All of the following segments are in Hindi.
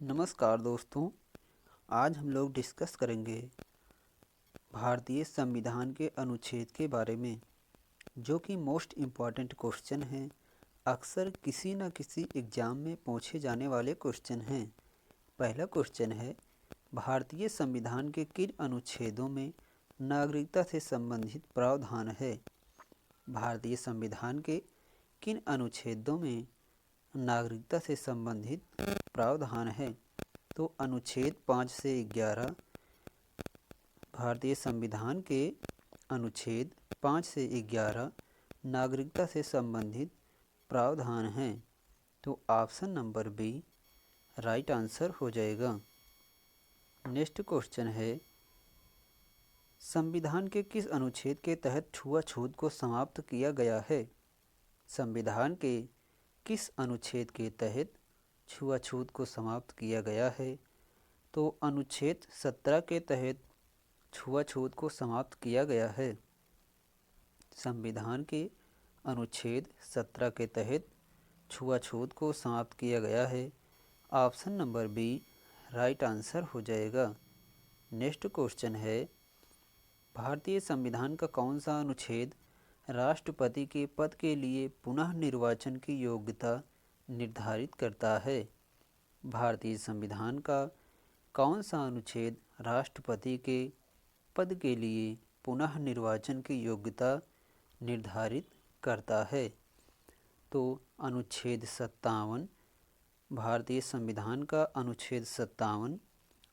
नमस्कार दोस्तों। आज हम लोग डिस्कस करेंगे भारतीय संविधान के अनुच्छेद के बारे में, जो कि मोस्ट इम्पॉर्टेंट क्वेश्चन है। अक्सर किसी न किसी एग्ज़ाम में पूछे जाने वाले क्वेश्चन हैं। पहला क्वेश्चन है, भारतीय संविधान के किन अनुच्छेदों में नागरिकता से संबंधित प्रावधान है। भारतीय संविधान के किन अनुच्छेदों में नागरिकता से संबंधित प्रावधान है। तो अनुच्छेद 5 से 11 भारतीय संविधान के अनुच्छेद 5 से 11 नागरिकता से संबंधित प्रावधान हैं। तो option number B right answer हो जाएगा। नेक्स्ट क्वेश्चन है, संविधान के किस अनुच्छेद के तहत छुआछूत को समाप्त किया गया है। संविधान के किस अनुच्छेद के तहत छुआछूत को समाप्त किया गया है। तो अनुच्छेद 17 के तहत छुआछूत को समाप्त किया गया है। संविधान के अनुच्छेद 17 के तहत छुआछूत को समाप्त किया गया है। Option number B right answer हो जाएगा। नेक्स्ट क्वेश्चन है, भारतीय संविधान का कौन सा अनुच्छेद राष्ट्रपति के पद के लिए पुनः निर्वाचन की योग्यता निर्धारित करता है। भारतीय संविधान का कौन सा अनुच्छेद राष्ट्रपति के पद के लिए पुनः निर्वाचन की योग्यता निर्धारित करता है। तो अनुच्छेद 57, भारतीय संविधान का अनुच्छेद 57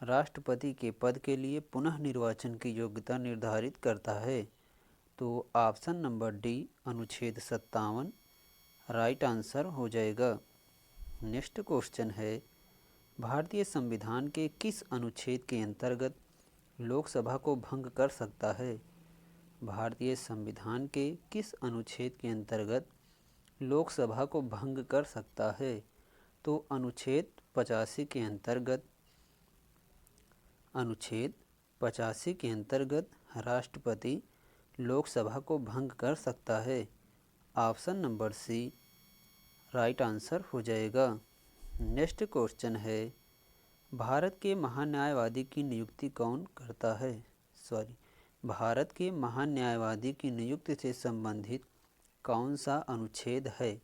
राष्ट्रपति के पद के लिए पुनः निर्वाचन की योग्यता निर्धारित करता है। तो ऑप्शन नंबर डी अनुच्छेद 57 राइट आंसर हो जाएगा। नेक्स्ट क्वेश्चन है, भारतीय संविधान के किस अनुच्छेद के अंतर्गत लोकसभा को भंग कर सकता है। भारतीय संविधान के किस अनुच्छेद के अंतर्गत लोकसभा को भंग कर सकता है। तो अनुच्छेद 85 के अंतर्गत राष्ट्रपति लोकसभा को भंग कर सकता है। Option number C right answer हो जाएगा। नेक्स्ट क्वेश्चन है, भारत के महान्यायवादी की नियुक्ति कौन करता है। भारत के महान्यायवादी की नियुक्ति से संबंधित कौन सा अनुच्छेद है।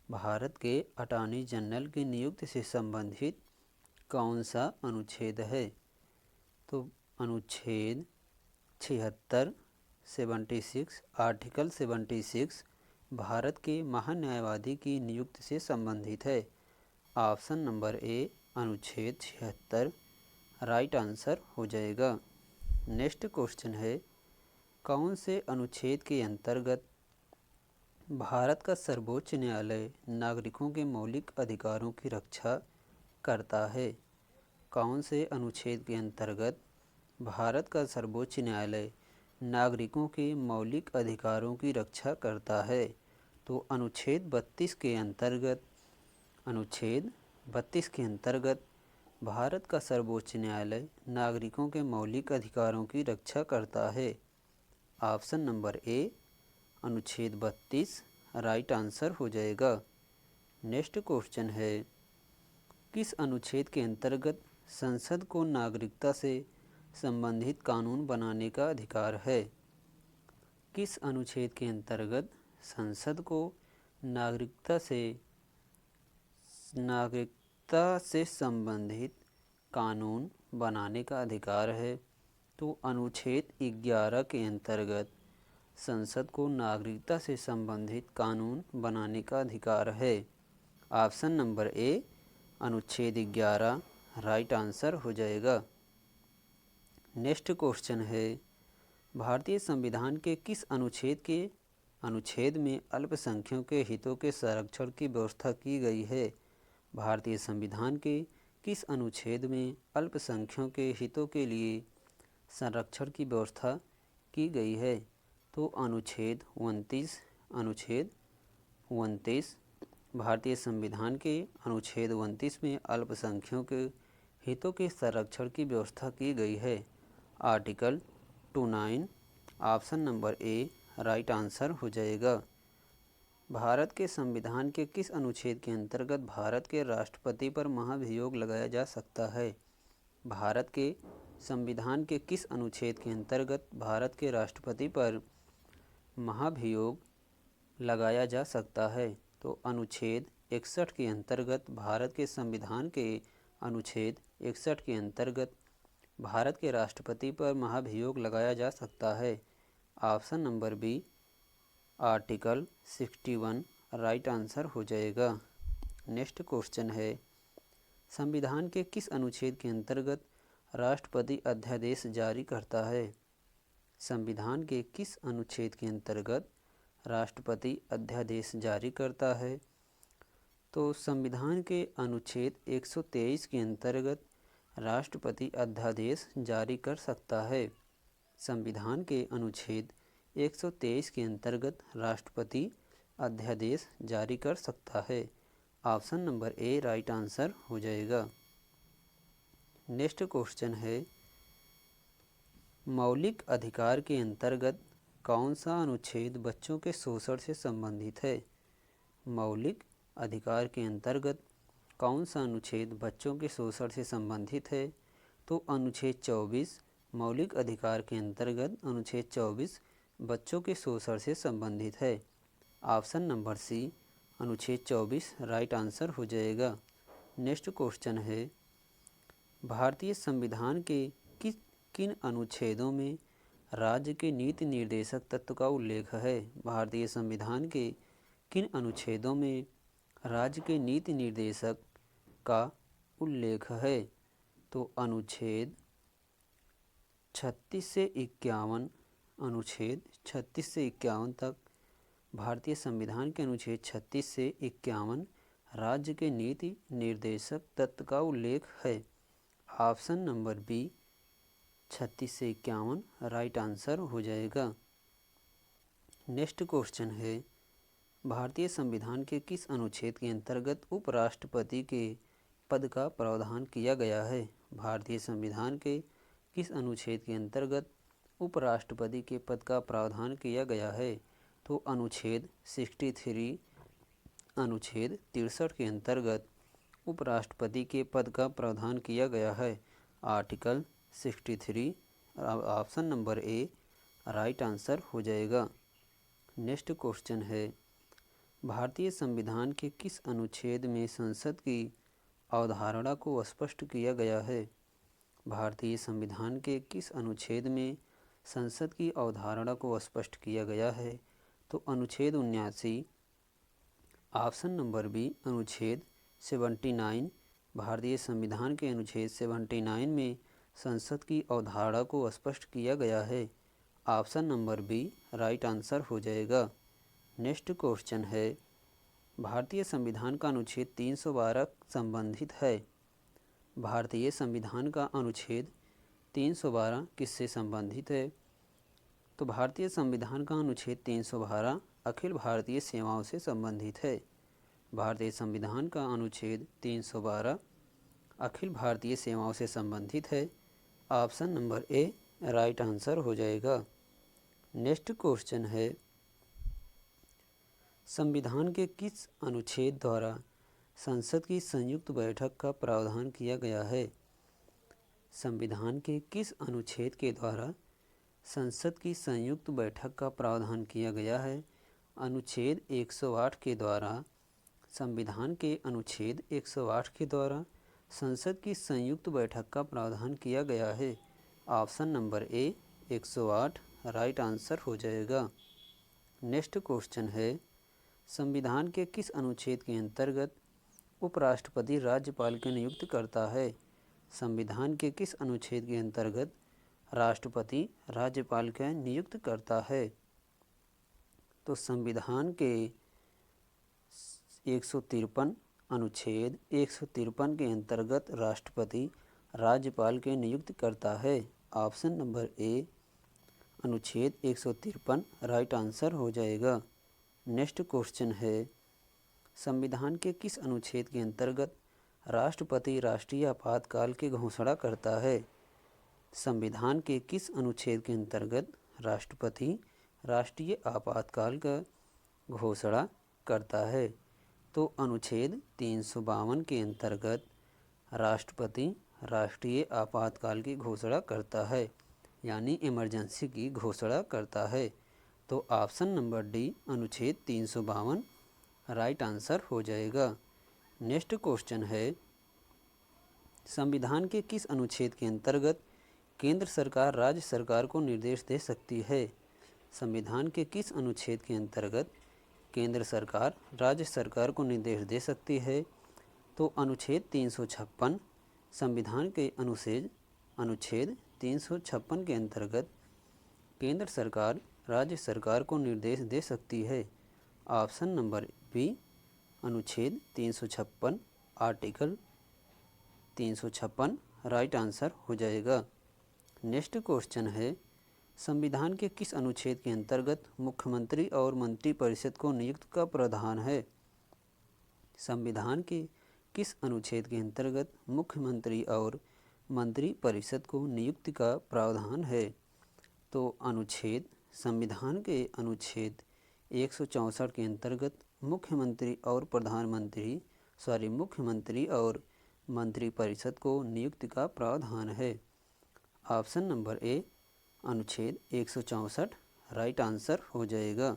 भारत के अटॉर्नी जनरल की नियुक्ति से संबंधित कौन सा अनुच्छेद है। तो अनुच्छेद 76 76 आर्टिकल 76 भारत के महान्यायवादी की नियुक्ति से संबंधित है। ऑप्शन नंबर ए अनुच्छेद 76 राइट आंसर हो जाएगा। नेक्स्ट क्वेश्चन है, कौन से अनुच्छेद के अंतर्गत भारत का सर्वोच्च न्यायालय नागरिकों के मौलिक अधिकारों की रक्षा करता है। कौन से अनुच्छेद के अंतर्गत भारत का सर्वोच्च न्यायालय नागरिकों के मौलिक अधिकारों की रक्षा करता है। तो अनुच्छेद 32 के अंतर्गत भारत का सर्वोच्च न्यायालय नागरिकों के मौलिक अधिकारों की रक्षा करता है। ऑप्शन नंबर ए अनुच्छेद 32 राइट आंसर हो जाएगा। नेक्स्ट क्वेश्चन है, किस अनुच्छेद के अंतर्गत संसद को नागरिकता से संबंधित कानून बनाने का अधिकार है। किस अनुच्छेद के अंतर्गत संसद को नागरिकता से संबंधित कानून बनाने का अधिकार है। तो अनुच्छेद 11 के अंतर्गत संसद को नागरिकता से संबंधित कानून बनाने का अधिकार है। ऑप्शन नंबर ए अनुच्छेद 11 राइट आंसर हो जाएगा। नेक्स्ट क्वेश्चन है, भारतीय संविधान के किस अनुच्छेद में अल्पसंख्यकों के हितों के संरक्षण की व्यवस्था की गई है। भारतीय संविधान के किस अनुच्छेद में अल्पसंख्यकों के हितों के लिए संरक्षण की व्यवस्था की गई है। तो अनुच्छेद 29 भारतीय संविधान के अनुच्छेद 29 में अल्पसंख्यकों के हितों के संरक्षण की व्यवस्था की गई है। Article 29 option number A right answer हो जाएगा। भारत के संविधान के किस अनुच्छेद के अंतर्गत भारत के राष्ट्रपति पर महाभियोग लगाया जा सकता है? भारत के संविधान के किस अनुच्छेद के अंतर्गत भारत के राष्ट्रपति पर महाभियोग लगाया जा सकता है? तो अनुच्छेद 61 के अंतर्गत भारत के संविधान के अनुच्छेद 61 के अंतर्गत भारत के राष्ट्रपति पर महाभियोग लगाया जा सकता है। Option number B article 61 right answer हो जाएगा। नेक्स्ट क्वेश्चन है, संविधान के किस अनुच्छेद के अंतर्गत राष्ट्रपति अध्यादेश जारी करता है? संविधान के किस अनुच्छेद के अंतर्गत राष्ट्रपति अध्यादेश जारी करता है? तो संविधान के अनुच्छेद 123 के अंतर्गत राष्ट्रपति अध्यादेश जारी कर सकता है। संविधान के अनुच्छेद 123 के अंतर्गत राष्ट्रपति अध्यादेश जारी कर सकता है। Option number A right answer हो जाएगा। नेक्स्ट क्वेश्चन है, मौलिक अधिकार के अंतर्गत कौन सा अनुच्छेद बच्चों के शोषण से संबंधित है? मौलिक अधिकार के अंतर्गत कौन सा अनुच्छेद बच्चों के शोषण से संबंधित है? तो अनुच्छेद 24 मौलिक अधिकार के अंतर्गत अनुच्छेद 24 बच्चों के शोषण से संबंधित है। ऑप्शन नंबर सी अनुच्छेद 24 राइट आंसर हो जाएगा। नेक्स्ट क्वेश्चन है, भारतीय संविधान के किन अनुच्छेदों में राज्य के नीति निर्देशक तत्व का उल्लेख है? भारतीय संविधान के किन अनुच्छेदों में राज्य के नीति निर्देशक का उल्लेख है? तो अनुच्छेद 36 से 51, अनुच्छेद 36 से 51 तक भारतीय संविधान के अनुच्छेद 36 से 51 राज्य के नीति निर्देशक तत्व का उल्लेख है। ऑप्शन नंबर बी 36 से 51 राइट आंसर हो जाएगा। नेक्स्ट क्वेश्चन है, भारतीय संविधान के किस अनुच्छेद के अंतर्गत उपराष्ट्रपति के पद का प्रावधान किया गया है? भारतीय संविधान के किस अनुच्छेद के अंतर्गत उपराष्ट्रपति के पद का प्रावधान किया गया है? तो अनुच्छेद 63 अनुच्छेद 63 के अंतर्गत उपराष्ट्रपति के पद का प्रावधान किया गया है। Article 63 option number A right answer हो जाएगा। नेक्स्ट क्वेश्चन है, भारतीय संविधान के किस अनुच्छेद में संसद की अवधारणा को स्पष्ट किया गया है? भारतीय संविधान के किस अनुच्छेद में संसद की अवधारणा को स्पष्ट किया गया है? तो अनुच्छेद 79 ऑप्शन नंबर बी अनुच्छेद 79 भारतीय संविधान के अनुच्छेद 79 में संसद की अवधारणा को स्पष्ट किया गया है। Option number B right answer हो जाएगा। नेक्स्ट क्वेश्चन है, भारतीय संविधान का अनुच्छेद 312 संबंधित है? भारतीय संविधान का अनुच्छेद 312 किससे संबंधित है? तो भारतीय संविधान का अनुच्छेद 312 अखिल भारतीय सेवाओं से संबंधित है। भारतीय संविधान का अनुच्छेद 312 अखिल भारतीय सेवाओं से संबंधित है। Option number A right answer हो जाएगा। नेक्स्ट क्वेश्चन है, संविधान के किस अनुच्छेद द्वारा संसद की संयुक्त बैठक का प्रावधान किया गया है? संविधान के किस अनुच्छेद के द्वारा संसद की संयुक्त बैठक का प्रावधान किया गया है? अनुच्छेद 108 के द्वारा संविधान के अनुच्छेद 108 के द्वारा संसद की संयुक्त बैठक का प्रावधान किया गया है। Option number A 108 right answer हो जाएगा। नेक्स्ट क्वेश्चन है, संविधान के किस अनुच्छेद के अंतर्गत उपराष्ट्रपति राज्यपाल के नियुक्त करता है? संविधान के किस अनुच्छेद के अंतर्गत राष्ट्रपति राज्यपाल का नियुक्त करता है? तो संविधान के 153 अनुच्छेद 153 के अंतर्गत राष्ट्रपति राज्यपाल के नियुक्त करता है। ऑप्शन नंबर ए अनुच्छेद 153 राइट आंसर हो जाएगा। नेक्स्ट क्वेश्चन है, संविधान के किस अनुच्छेद के अंतर्गत राष्ट्रपति राष्ट्रीय आपातकाल की घोषणा करता है? संविधान के किस अनुच्छेद के अंतर्गत राष्ट्रपति राष्ट्रीय आपातकाल का घोषणा करता है। तो अनुच्छेद 352 के अंतर्गत राष्ट्रपति राष्ट्रीय आपातकाल की घोषणा करता है, यानी इमरजेंसी की घोषणा करता है। तो ऑप्शन नंबर डी अनुच्छेद 352 राइट आंसर हो जाएगा। नेक्स्ट क्वेश्चन है, संविधान के किस अनुच्छेद के अंतर्गत केंद्र सरकार राज्य सरकार को निर्देश दे सकती है? संविधान के किस अनुच्छेद के अंतर्गत केंद्र सरकार राज्य सरकार को निर्देश दे सकती है? तो अनुच्छेद 356 संविधान के अनुच्छेद 356 के अंतर्गत केंद्र सरकार राज्य सरकार को निर्देश दे सकती है। ऑप्शन नंबर बी अनुच्छेद 356 आर्टिकल 356 राइट आंसर हो जाएगा। नेक्स्ट क्वेश्चन है, संविधान के किस अनुच्छेद के अंतर्गत मुख्यमंत्री और मंत्रिपरिषद को नियुक्त का प्रावधान है? संविधान के किस अनुच्छेद के अंतर्गत मुख्यमंत्री और मंत्रिपरिषद को नियुक्ति का प्रावधान है? तो संविधान के अनुच्छेद 164 के अंतर्गत मुख्यमंत्री और मंत्रिपरिषद को नियुक्ति का प्रावधान है। ऑप्शन नंबर ए अनुच्छेद 164 राइट आंसर हो जाएगा।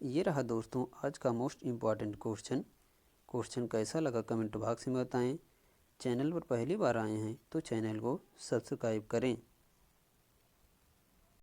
ये रहा दोस्तों आज का मोस्ट इम्पॉर्टेंट क्वेश्चन कैसा लगा कमेंट बॉक्स में बताएं। चैनल पर पहली बार आए हैं तो चैनल को सब्सक्राइब करें।